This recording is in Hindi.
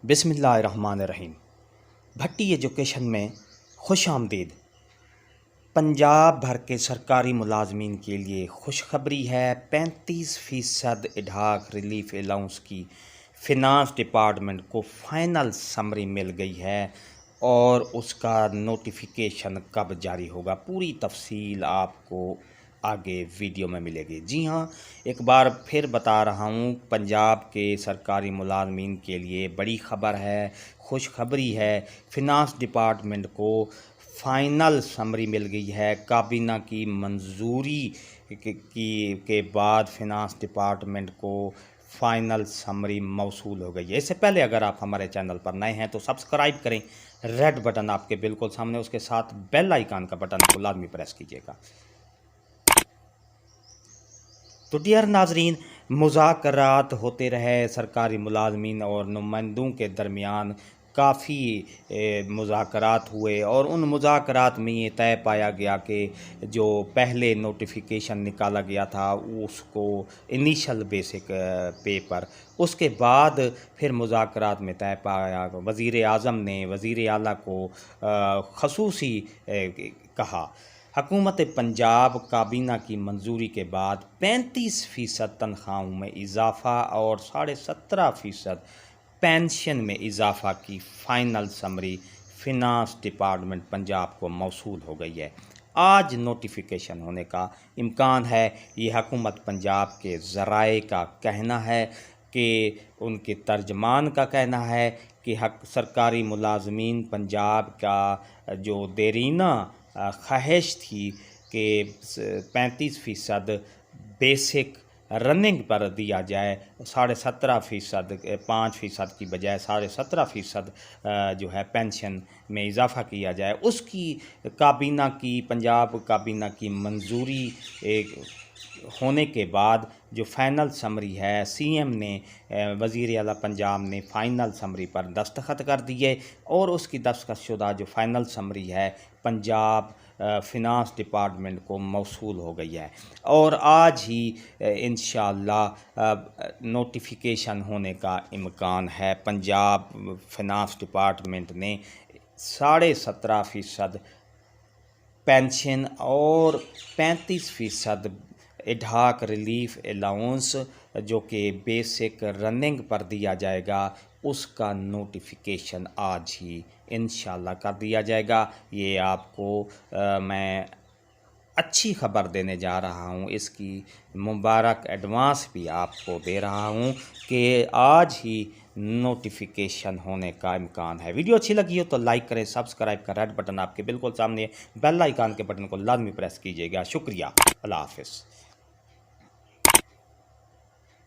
बिस्मिल्लाहिर्रहमानिर्रहीम। भट्टी एजुकेशन में खुश आमदीद। पंजाब भर के सरकारी मुलाजमीन के लिए खुशखबरी है। 35% इडहाक रिलीफ अलाउंस की फिनांस डिपार्टमेंट को फ़ाइनल समरी मिल गई है और उसका नोटिफिकेशन कब जारी होगा, पूरी तफसील आपको आगे वीडियो में मिलेगी। जी हाँ, एक बार फिर बता रहा हूँ, पंजाब के सरकारी मुलाजमीन के लिए बड़ी ख़बर है, खुशखबरी है। फिनांस डिपार्टमेंट को फ़ाइनल समरी मिल गई है। काबीना की मंजूरी के बाद फिनांस डिपार्टमेंट को फ़ाइनल समरी मौसूल हो गई है। इससे पहले अगर आप हमारे चैनल पर नए हैं तो सब्सक्राइब करें, रेड बटन आपके बिल्कुल सामने, उसके साथ बेल आइकन का बटन को लाजमी प्रेस कीजिएगा। तो डियर नाजरीन, मुज़ाकरात होते रहे सरकारी मुलाजमीन और नुमाइंदों के दरमियान। काफ़ी मुज़ाकरात हुए और उन मुज़ाकरात में ये तय पाया गया कि जो पहले नोटिफिकेशन निकाला गया था उसको इनिशियल बेसिक पे पर, उसके बाद फिर मुज़ाकरात में तय पाया, वज़ीर आज़म ने वज़ीर आला को ख़ुसूसी कहा। हुकूमत पंजाब काबीना की मंजूरी के बाद 35% तनख्वाहों में इजाफ़ा और 17.5% पेंशन में इजाफ़ा की final summary finance department Punjab को मौसूल हो गई है। आज नोटिफिकेशन होने का इम्कान है। ये हुकूमत पंजाब के ज़राए का कहना है कि उनके तर्जमान का कहना है कि सरकारी मुलाजमीन पंजाब का जो देरीना ख्वाहिश थी कि 35% बेसिक रनिंग पर दिया जाए, 17.5%, 5% की बजाय 17.5% जो है पेंशन में इजाफ़ा किया जाए, उसकी काबीना की, पंजाब काबीना की मंजूरी होने के बाद जो फ़ाइनल समरी है, सीएम ने, वज़ीर आला पंजाब ने फ़ाइनल समरी पर दस्तखत कर दिए और उसकी दस्तखतशुदा जो फ़ाइनल समरी है पंजाब फिनांस डिपार्टमेंट को मौसूल हो गई है और आज ही इंशाअल्लाह नोटिफिकेशन होने का इम्कान है। पंजाब फिनांस डिपार्टमेंट ने 17.5% पेंशन और 35% इडहाक रिलीफ अलाउंस जो कि बेसिक रनिंग पर दिया जाएगा, उसका नोटिफिकेशन आज ही इंशाल्लाह कर दिया जाएगा। ये आपको मैं अच्छी ख़बर देने जा रहा हूँ, इसकी मुबारक एडवांस भी आपको दे रहा हूँ कि आज ही नोटिफिकेशन होने का इम्कान है। वीडियो अच्छी लगी हो तो लाइक करें, सब्सक्राइब का रेड बटन आपके बिल्कुल सामने, बेल आइकन के बटन को लाजमी प्रेस कीजिएगा। शुक्रिया, अल्लाह हाफ़िज़।